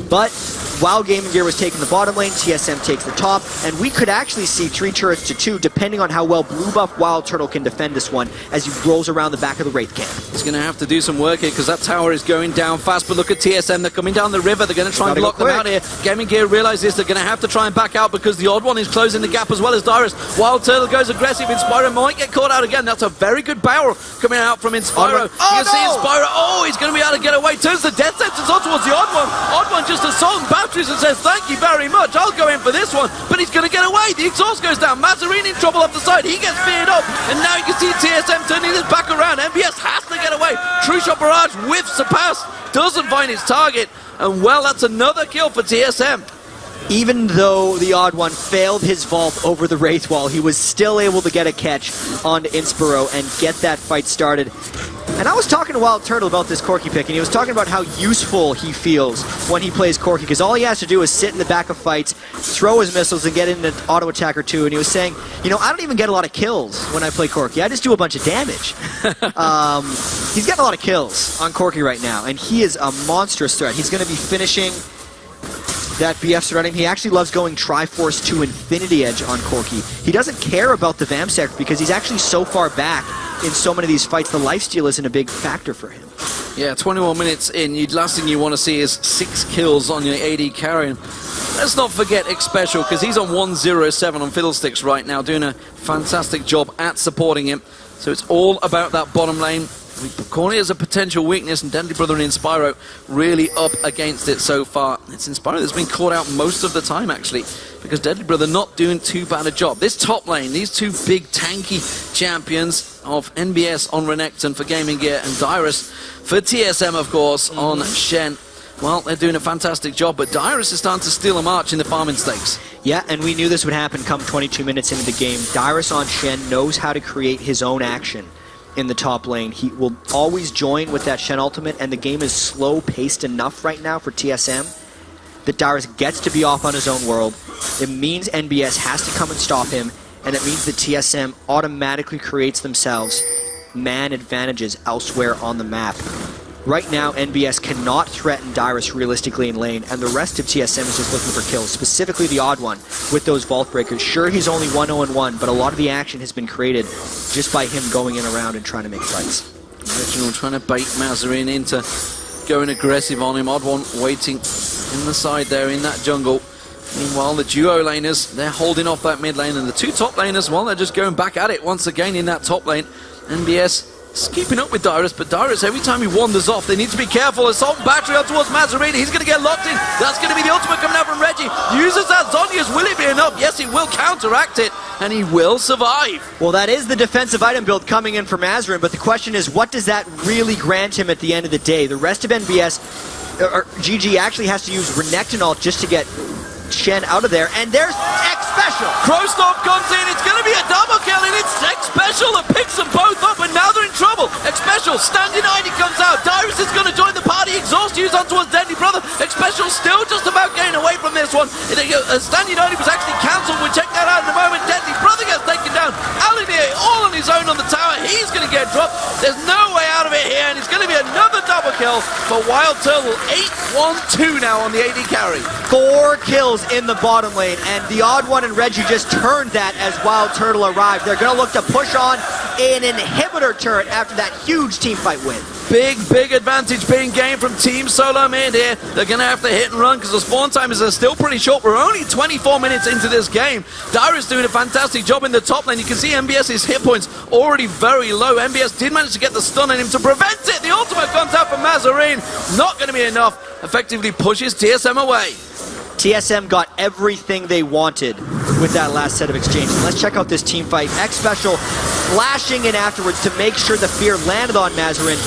But while Gaming Gear was taking the bottom lane, TSM takes the top, and we could actually see 3 turrets to 2, depending on how well Blue Buff Wild Turtle can defend this one as he rolls around the back of the Wraith camp. He's going to have to do some work here because that tower is going down fast, but look at TSM. They're coming down the river. They're going to try and block them out here. Gaming Gear realizes they're going to have to try and back out because the odd one is closing the gap as well as Dyrus. Wild Turtle goes aggressive. Inspiro might get caught out again. That's a very good barrel coming out from Inspiro. You can see Inspiro. Oh, he's going to be able to get away. Turns the death sentence on towards the odd one. Odd one just assaulting batteries and says, thank you very much. I'll go in for this one. But he's going to get away. The exhaust goes down. Mazarine in trouble off the side. He gets feared up. And now you can see TSM turning this back around. MBS has to get away. True Shot Barrage whiffs the pass. Doesn't find his target. And well, that's another kill for TSM. Even though the odd one failed his vault over the Wraith Wall, he was still able to get a catch onto Inspiro and get that fight started. And I was talking to Wild Turtle about this Corki pick, and he was talking about how useful he feels when he plays Corki, because all he has to do is sit in the back of fights, throw his missiles, and get in an auto attack or two. And he was saying, you know, I don't even get a lot of kills when I play Corki. I just do a bunch of damage. He's getting a lot of kills on Corki right now, and he is a monstrous threat. He's going to be finishing that BF surrounding him. He actually loves going Triforce to Infinity Edge on Corki. He doesn't care about the Vam Sector because he's actually so far back in so many of these fights. The lifesteal isn't a big factor for him. Yeah, 21 minutes in, last thing you want to see is 6 kills on your AD carry. Let's not forget X-Special, because he's on 107 on Fiddlesticks right now, doing a fantastic job at supporting him. So it's all about that bottom lane. Corny has a potential weakness, and Deadly Brother and Inspiro really up against it so far. It's Inspiro that's been caught out most of the time, actually, because Deadly Brother not doing too bad a job. This top lane, these two big tanky champions of NBS on Renekton for Gaming Gear and Dyrus for TSM, of course, on Shen. Well, they're doing a fantastic job, but Dyrus is starting to steal a march in the farming stakes. Yeah, and we knew this would happen come 22 minutes into the game. Dyrus on Shen knows how to create his own action in the top lane. He will always join with that Shen ultimate, and the game is slow-paced enough right now for TSM that Dyrus gets to be off on his own world. It means NBS has to come and stop him, and it means that TSM automatically creates themselves man advantages elsewhere on the map. Right now, NBS cannot threaten Dyrus realistically in lane, and the rest of TSM is just looking for kills, specifically the odd one with those Vault Breakers. Sure, he's only 1-0-1, but a lot of the action has been created just by him going in around and trying to make fights. Reginald trying to bait Mazarine into going aggressive on him. Odd one waiting in the side there in that jungle. Meanwhile, the duo laners, they're holding off that mid lane, and the two top laners, well, they're just going back at it once again in that top lane. NBS is keeping up with Dyrus, but Dyrus, every time he wanders off, they need to be careful. Assault and battery on towards Mazarine. He's going to get locked in. That's going to be the ultimate coming out from Reggie. Uses that Zhonya's. Will it be enough? Yes, he will counteract it, and he will survive. Well, that is the defensive item build coming in for Mazarine, but the question is, what does that really grant him at the end of the day? The rest of NBS, or GG, actually has to use Renekton ult just to get Shen out of there, and there's X-Special! Crowstomp comes in, it's going to be a double kill, and it's X-Special that picks them both up, and now they're in trouble. X-Special, standing 90 comes out, Dyrus is going to join the party, exhaust used on towards Deadly Brother. X-Special still just about getting away from this one. Standing 90 was actually cancelled, we'll check that out in a moment. Deadly Brother gets taken down, Alinier all on his own on the tower, he's going to get dropped. There's no way out of it here, and it's going to be another double kill for Wild Turtle. 8-1-2 now on the AD carry. 4 kills in the bottom lane, and the odd one and Reggie just turned that as Wild Turtle arrived. They're going to look to push on an inhibitor turret after that huge team fight win. Big advantage being gained from TeamSoloMid here. They're going to have to hit and run because the spawn timers are still pretty short. We're only 24 minutes into this game. Dyrus doing a fantastic job in the top lane. You can see MBS's hit points already very low. MBS did manage to get the stun on him to prevent it. The ultimate comes out from Mazarine. Not going to be enough. Effectively pushes TSM away. TSM got everything they wanted with that last set of exchanges. Let's check out this team fight. X-Special flashing in afterwards to make sure the fear landed on Mazarine,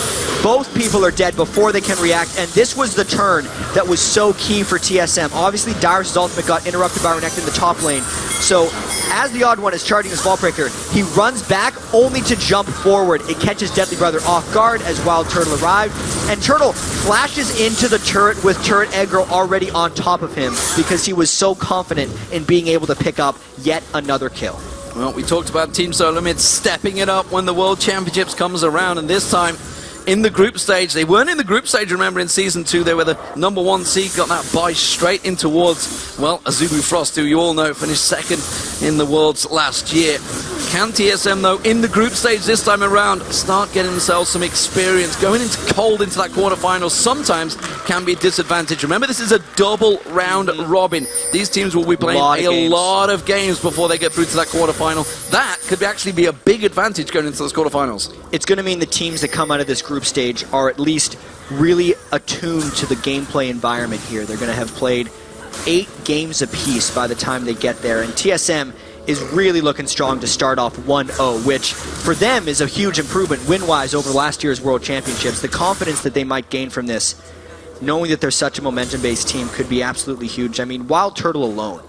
Both people are dead before they can react, and this was the turn that was so key for TSM. Obviously, Darius' ultimate got interrupted by Renekton in the top lane, so as the Odd One is charging his Vault Breaker, he runs back only to jump forward. It catches Deadly Brother off guard as Wild Turtle arrived, and Turtle flashes into the turret with Turret Aggro already on top of him because he was so confident in being able to pick up yet another kill. Well, we talked about TeamSoloMid stepping it up when the World Championships comes around, and this time in the group stage. They weren't in the group stage, remember, in Season 2. They were the #1 seed, got that bye straight in towards, well, Azubu Frost, who you all know finished second in the Worlds last year. Can TSM, though, in the group stage this time around, start getting themselves some experience? Going into cold into that quarterfinal sometimes can be a disadvantage. Remember, this is a double round robin. These teams will be playing a lot of games before they get through to that quarterfinal. That could actually be a big advantage going into those quarterfinals. It's going to mean the teams that come out of this group stage are at least really attuned to the gameplay environment here. They're going to have played 8 games apiece by the time they get there, and TSM is really looking strong to start off 1-0, which for them is a huge improvement win-wise over last year's World Championships. The confidence that they might gain from this, knowing that they're such a momentum-based team, could be absolutely huge. I mean, Wild Turtle alone,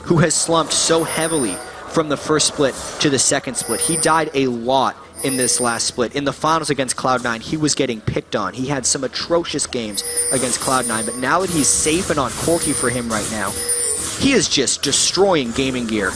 who has slumped so heavily from the first split to the second split, he died a lot in this last split. In the finals against Cloud9, he was getting picked on. He had some atrocious games against Cloud9, but now that he's safe and on Corki for him right now, he is just destroying Gaming Gear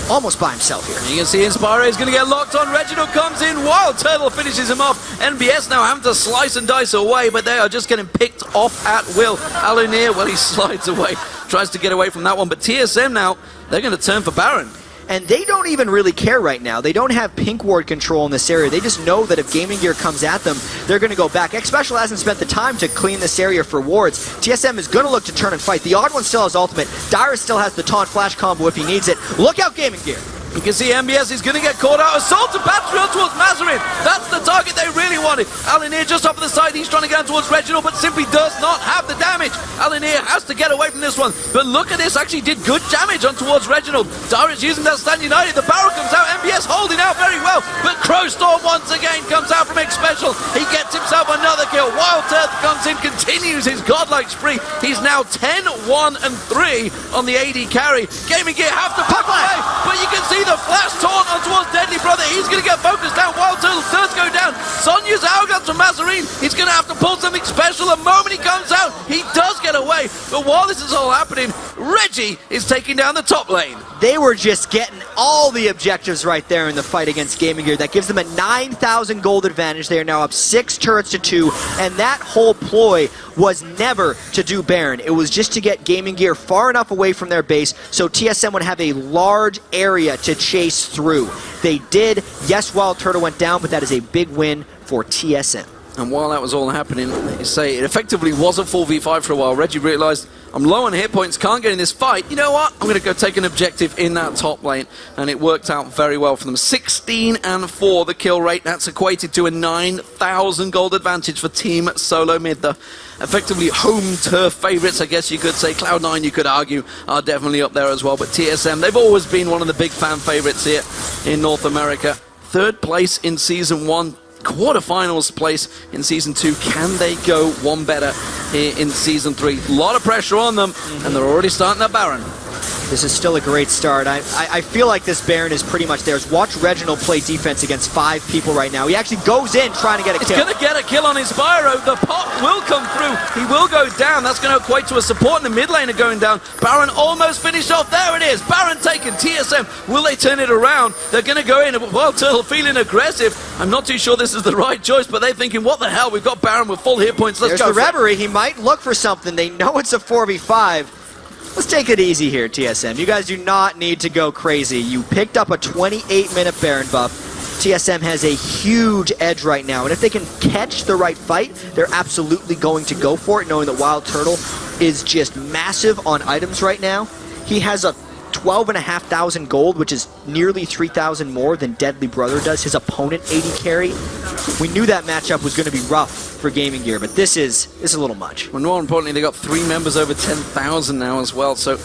almost by himself here. You can see Inspire is going to get locked on. Reginald comes in. Wild Turtle finishes him off. NBS now having to slice and dice away, but they are just getting picked off at will. Alunir, well, he slides away. Tries to get away from that one, but TSM now, they're going to turn for Baron. And they don't even really care right now. They don't have pink ward control in this area. They just know that if Gaming Gear comes at them, they're going to go back. X-Special hasn't spent the time to clean this area for wards. TSM is going to look to turn and fight. The Odd One still has ultimate. Darius still has the taunt flash combo if he needs it. Look out, Gaming Gear. You can see MBS is going to get caught out. Assault to Patreon towards Mazarin. That's the target they really wanted. Alunir just off to the side. He's trying to get down towards Reginald, but simply does not have the damage. Alunir has to get away from this one. But look at this. Actually did good damage on towards Reginald. Darius using that Stand United. The barrel comes out. MBS holding out very well. But Crowstorm once again comes out from X-Special. He gets himself another kill. Wild Turtle comes in, continues his godlike spree. He's now 10, 1, and 3 on the AD carry. Gaming Gear have to put away. But you can see the flash taunt on towards Deadly Brother. He's going to get focused down. Wild Turtle does go down. Sonya's hourglass from Mazarin. He's going to have to pull something special. The moment he comes out, he does get away. But while this is all happening, Reggie is taking down the top lane. They were just getting all the objectives right there in the fight against Gaming Gear. That gives them a 9,000 gold advantage. They are now up 6 turrets to 2, and that whole ploy was never to do Baron. It was just to get Gaming Gear far enough away from their base so TSM would have a large area to chase through. They did. Yes, Wild Turtle went down, but that is a big win for TSM. And while that was all happening, you say it effectively was a 4v5 for a while. Reggie realized, I'm low on hit points, can't get in this fight. You know what? I'm going to go take an objective in that top lane. And it worked out very well for them. 16 and 4 the kill rate. That's equated to a 9,000 gold advantage for TeamSoloMid. The effectively home turf favorites, I guess you could say. Cloud9, you could argue, are definitely up there as well. But TSM, they've always been one of the big fan favorites here in North America. 3rd place in Season 1. Quarterfinals place in Season 2. Can they go one better here in Season 3? A lot of pressure on them, and they're already starting their Baron. This is still a great start. I feel like this Baron is pretty much theirs. Watch Reginald play defense against 5 people right now. He actually goes in trying to get a kill. He's going to get a kill on his Spyro. The pop will come through. He will go down. That's going to equate to a support in the mid lane going down. Baron almost finished off. There it is. Baron taken. TSM, will they turn it around? They're going to go in. Wild Turtle feeling aggressive. I'm not too sure this is the right choice, but they're thinking, what the hell? We've got Baron with full hit points. Let's go. There's the Reverie. He might look for something. They know it's a 4v5. Let's take it easy here, TSM. You guys do not need to go crazy. You picked up a 28-minute Baron buff. TSM has a huge edge right now, and if they can catch the right fight, they're absolutely going to go for it, knowing that Wild Turtle is just massive on items right now. He has a 12,500 gold, which is nearly 3,000 more than Deadly Brother does. His opponent, 80 carry. We knew that matchup was going to be rough for Gaming Gear, but this is a little much. Well, more importantly, they got 3 members over 10,000 now as well, so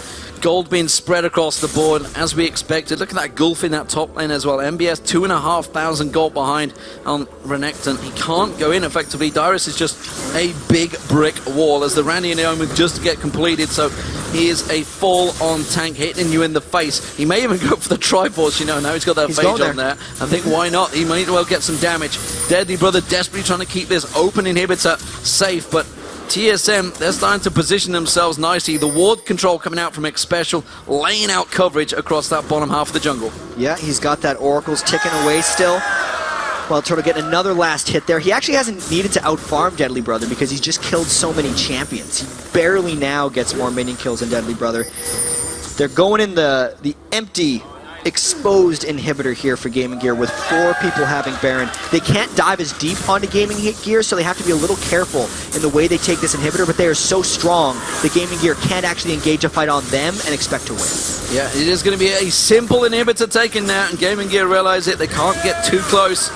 Gold being spread across the board as we expected. Look at that gulf in that top lane as well. MBS 2,500 gold behind on Renekton. He can't go in effectively. Dyrus is just a big brick wall as the Randy and Naomi just get completed. So he is a full-on tank hitting you in the face. He may even go for the Triforce, you know. Now he's got that phage on there. I think why not? He might well get some damage. Deadly Brother desperately trying to keep this open inhibitor safe, but TSM, they're starting to position themselves nicely. The ward control coming out from X-Special, laying out coverage across that bottom half of the jungle. Yeah, he's got that Oracle's ticking away still. Wild Turtle getting another last hit there. He actually hasn't needed to outfarm Deadly Brother because he's just killed so many champions. He barely now gets more minion kills than Deadly Brother. They're going in the empty exposed inhibitor here for GamingGear with 4 people having Baron. They can't dive as deep onto GamingGear, so they have to be a little careful in the way they take this inhibitor, but they are so strong that GamingGear can't actually engage a fight on them and expect to win. Yeah, it is going to be a simple inhibitor taken now, and GamingGear realize it. They can't get too close.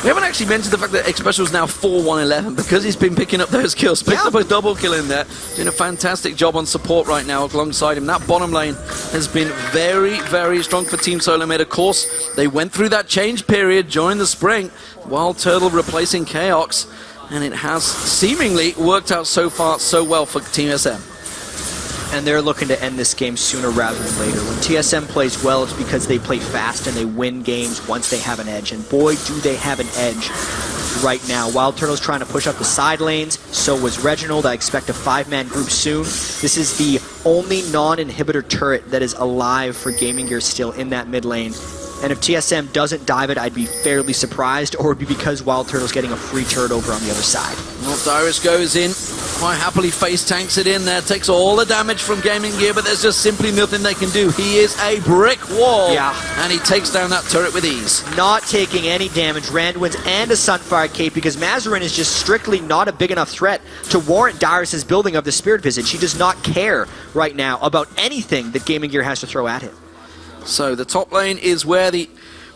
We haven't actually mentioned the fact that X-Special is now 4-1-11 because he's been picking up those kills. Picked up a double kill in there. Doing a fantastic job on support right now alongside him. That bottom lane has been very, very strong for TeamSoloMid. Of course, they went through that change period during the spring. Wild Turtle replacing Chaos, and it has seemingly worked out so far so well for Team SM. And they're looking to end this game sooner rather than later. When TSM plays well, it's because they play fast and they win games once they have an edge. And boy, do they have an edge right now. Wild Turtle's trying to push up the side lanes. So was Reginald. I expect a 5-man group soon. This is the only non-inhibitor turret that is alive for GamingGear still in that mid lane. And if TSM doesn't dive it, I'd be fairly surprised, or it would be because Wild Turtle's getting a free turret over on the other side. Well, Dyrus goes in, quite happily face tanks it in there, takes all the damage from GamingGear, but there's just simply nothing they can do. He is a brick wall, and he takes down that turret with ease. Not taking any damage, Randuin's and a Sunfire Cape, because Mazarin is just strictly not a big enough threat to warrant Dyrus' building of the Spirit Visage. He does not care right now about anything that GamingGear has to throw at him. So the top lane is where the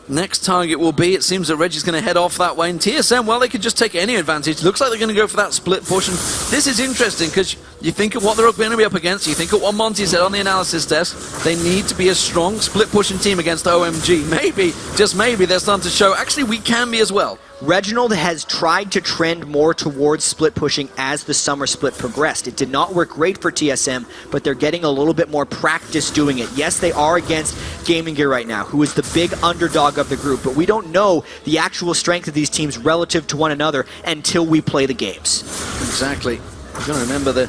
next target will be. It seems that Reggie's going to head off that way. And TSM, well, they could just take any advantage. Looks like they're going to go for that split push. And this is interesting because you think of what they're going to be up against. You think of what Monty said on the analysis desk. They need to be a strong split pushing team against OMG. Maybe, just maybe, they're starting to show, actually, we can be as well. Reginald has tried to trend more towards split pushing as the summer split progressed. It did not work great for TSM, but they're getting a little bit more practice doing it. Yes, they are against GamingGear right now, who is the big underdog of the group, but we don't know the actual strength of these teams relative to one another until we play the games. Exactly. You've got to remember the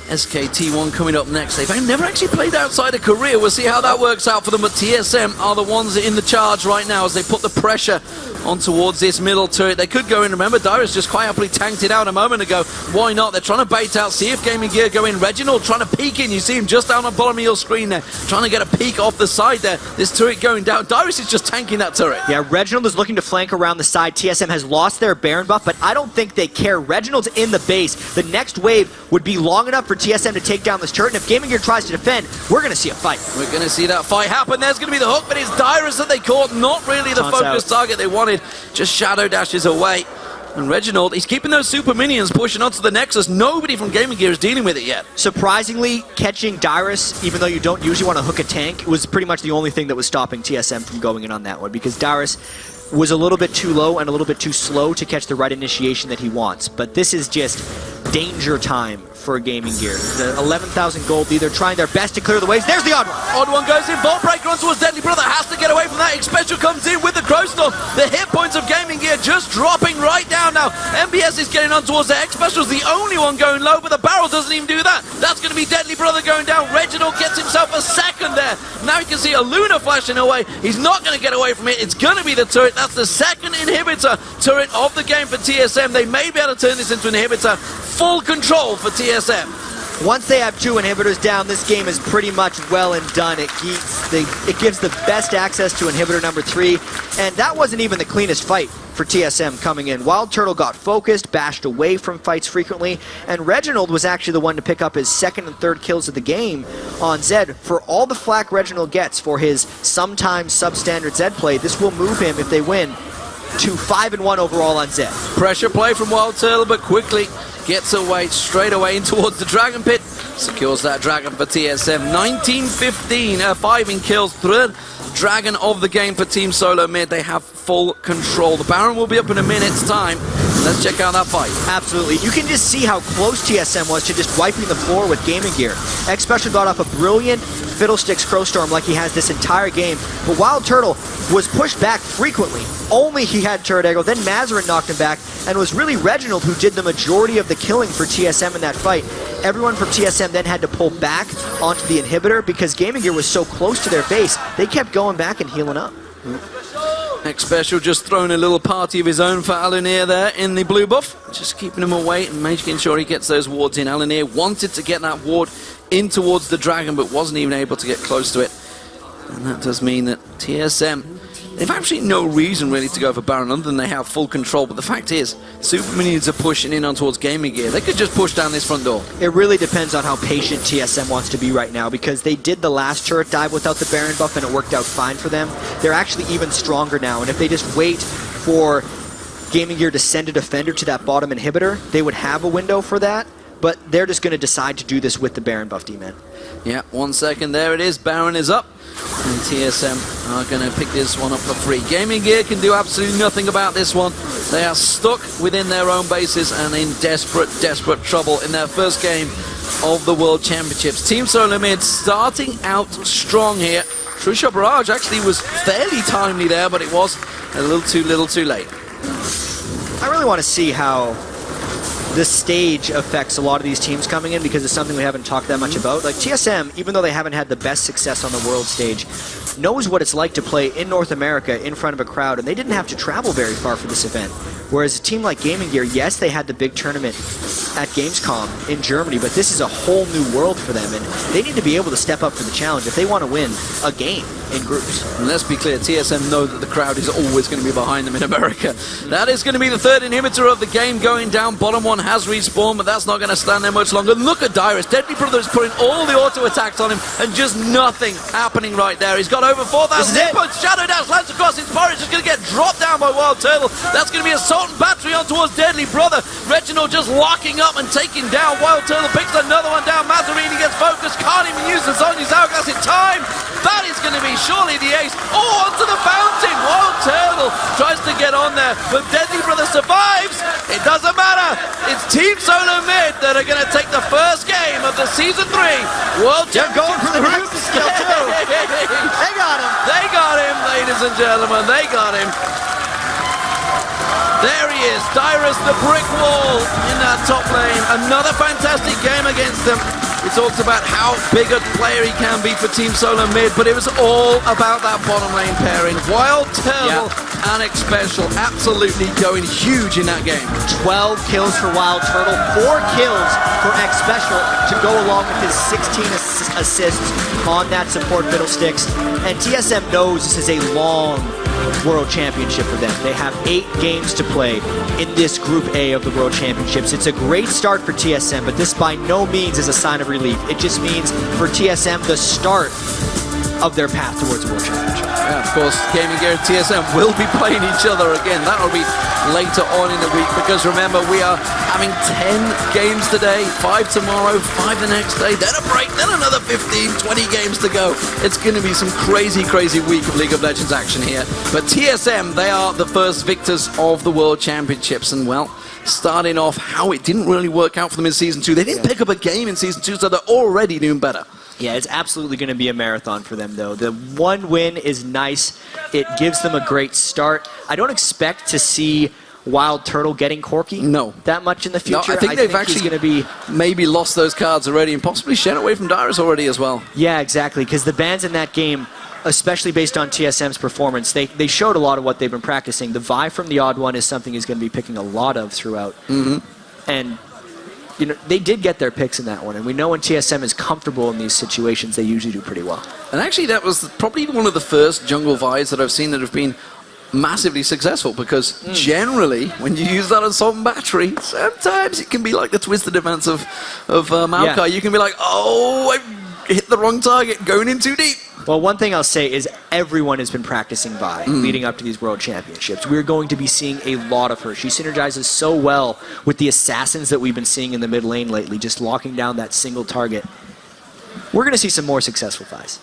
SKT1 coming up next. They've never actually played outside of Korea. We'll see how that works out for them, but TSM are the ones in the charge right now as they put the pressure on towards this middle turret. They could go in. Remember, Dyrus just quite happily tanked it out a moment ago. Why not? They're trying to bait out, see if GamingGear go in. Reginald trying to peek in. You see him just down on the bottom of your screen there, trying to get a peek off the side there. This turret going down. Dyrus is just tanking that turret. Yeah, Reginald is looking to flank around the side. TSM has lost their Baron buff, but I don't think they care. Reginald's in the base. The next wave would be long enough for TSM to take down this turret, and if GamingGear tries to defend, we're going to see a fight. We're going to see that fight happen. There's going to be the hook, but it's Dyrus that they caught. Not really the focus target they wanted. Just shadow dashes away. And Reginald, he's keeping those super minions pushing onto the Nexus. Nobody from GamingGear is dealing with it yet. Surprisingly, catching Dyrus, even though you don't usually want to hook a tank, was pretty much the only thing that was stopping TSM from going in on that one, because Dyrus was a little bit too low and a little bit too slow to catch the right initiation that he wants. But this is just danger time for GamingGear. The 11,000 gold lead, they're trying their best to clear the waves. There's the odd one. Odd one goes in. Vault breaker on towards Deadly Brother. Has to get away from that. X-Special comes in with the Crow Storm. The hit points of GamingGear just dropping right down now. MBS is getting on towards the X-Special's the only one going low, but the barrel doesn't even do that. That's going to be Deadly Brother going down. Reginald gets himself a second there. Now you can see a Luna flashing away. He's not going to get away from it. It's going to be the turret. That's the second inhibitor turret of the game for TSM. They may be able to turn this into an inhibitor. Full control for TSM. Once they have 2 inhibitors down, this game is pretty much well and done. It gives the best access to inhibitor number 3, and that wasn't even the cleanest fight for TSM coming in. Wild Turtle got focused, bashed away from fights frequently, and Reginald was actually the one to pick up his 2nd and 3rd kills of the game on Zed. For all the flack Reginald gets for his sometimes substandard Zed play, this will move him, if they win, to 5-1 overall on Zed. Pressure play from Wild Turtle, but quickly gets away straight away in towards the Dragon Pit. secures that Dragon for TSM. 19-15, 5 in kills, third Dragon of the game for TeamSoloMid. They have full control. The Baron will be up in a minute's time. Let's check out that fight. Absolutely. You can just see how close TSM was to just wiping the floor with Gaming Gear. X Special got off a brilliant Fiddlesticks Crowstorm like he has this entire game, but Wild Turtle was pushed back frequently. Only he had Turret Echo, then Mazarin knocked him back, and it was really Reginald who did the majority of the killing for TSM in that fight. Everyone from TSM then had to pull back onto the inhibitor because Gaming Gear was so close to their base, they kept going back and healing up. X Special just throwing a little party of his own for Aluneer there in the blue buff. Just keeping him away and making sure he gets those wards in. Aluneer wanted to get that ward in towards the Dragon, but wasn't even able to get close to it. And that does mean that TSM, they've actually no reason really to go for Baron other than they have full control. But the fact is, Super Minions are pushing in on towards Gaming Gear. They could just push down this front door. It really depends on how patient TSM wants to be right now, because they did the last turret dive without the Baron buff and it worked out fine for them. They're actually even stronger now, and if they just wait for Gaming Gear to send a defender to that bottom inhibitor, they would have a window for that. But they're just going to decide to do this with the Baron buff, D-Man. Yeah, 1 second. There it is. Baron is up. And TSM are going to pick this one up for free. Gaming Gear can do absolutely nothing about this one. They are stuck within their own bases and in desperate, desperate trouble in their first game of the World Championships. TeamSoloMid starting out strong here. True Shot Barrage actually was fairly timely there, but it was a little too late. I really want to see how this stage affects a lot of these teams coming in, because it's something we haven't talked that much about. Like TSM, even though they haven't had the best success on the world stage, knows what it's like to play in North America in front of a crowd, and they didn't have to travel very far for this event. Whereas a team like Gaming Gear, yes, they had the big tournament at Gamescom in Germany, but this is a whole new world for them, and they need to be able to step up for the challenge if they want to win a game in groups. And let's be clear, TSM know that the crowd is always going to be behind them in America. That is going to be the third inhibitor of the game going down. Bottom one has respawned, but that's not going to stand there much longer. Look at Dyrus. Deadly Brother is putting all the auto attacks on him, and just nothing happening right there. He's got over 4,000 inputs. Shadow Dash lands across his forest. It's going to get dropped down by Wild Turtle. That's going to be Assault and Battery on towards Deadly Brother. Reginald just locking up and taking down. Wild Turtle picks another one down. Mazarini gets focused. Can't even use the Sonya's hourglass in time. That is going to be surely the ace. Oh, onto the fountain. Wild Turtle tries to get on there, but Deadly Brother survives. It doesn't matter. It's TeamSoloMid that are going to take the first game of the Season 3 World Championship. Going for the group skill too. They got him. They got him, ladies and gentlemen. They got him. There he is, Dyrus the brick wall in that top lane. Another fantastic game against them. We talked about how big a player he can be for TeamSoloMid, but it was all about that bottom lane pairing. Wild Turtle and X Special absolutely going huge in that game. 12 kills for Wild Turtle, 4 kills for X Special to go along with his 16 assists on that support Fiddlesticks. And TSM knows this is a long World Championship for them. They have 8 games to play in this Group A of the World Championships. It's a great start for TSM, but this by no means is a sign of relief. It just means for TSM the start of their path towards the World Championship. Yeah, of course, Gaming Gear and TSM will be playing each other again. That will be later on in the week, because remember, we are having 10 games today, 5 tomorrow, 5 the next day, then a break, then another 15, 20 games to go. It's going to be some crazy, crazy week of League of Legends action here. But TSM, they are the first victors of the World Championships, and well, starting off how it didn't really work out for them in Season 2. They didn't pick up a game in Season 2, so they're already doing better. Yeah, it's absolutely going to be a marathon for them, though. The one win is nice. It gives them a great start. I don't expect to see Wild Turtle getting Corki that much in the future. No, I think they've actually going to be maybe lost those cards already and possibly shed away from Dyrus already as well. Yeah, exactly, because the bans in that game, especially based on TSM's performance, they showed a lot of what they've been practicing. The Vi from the Odd One is something he's going to be picking a lot of throughout. And you know, they did get their picks in that one, and we know when TSM is comfortable in these situations, they usually do pretty well. And actually, that was probably one of the first jungle Vi's that I've seen that have been massively successful, because generally, when you use that Assault and Battery, sometimes it can be like the twisted advance of Maokai. You can be like, oh, I hit the wrong target, going in too deep. Well, one thing I'll say is everyone has been practicing Vi leading up to these World Championships. We're going to be seeing a lot of her. She synergizes so well with the assassins that we've been seeing in the mid lane lately, just locking down that single target. We're going to see some more successful Vi's.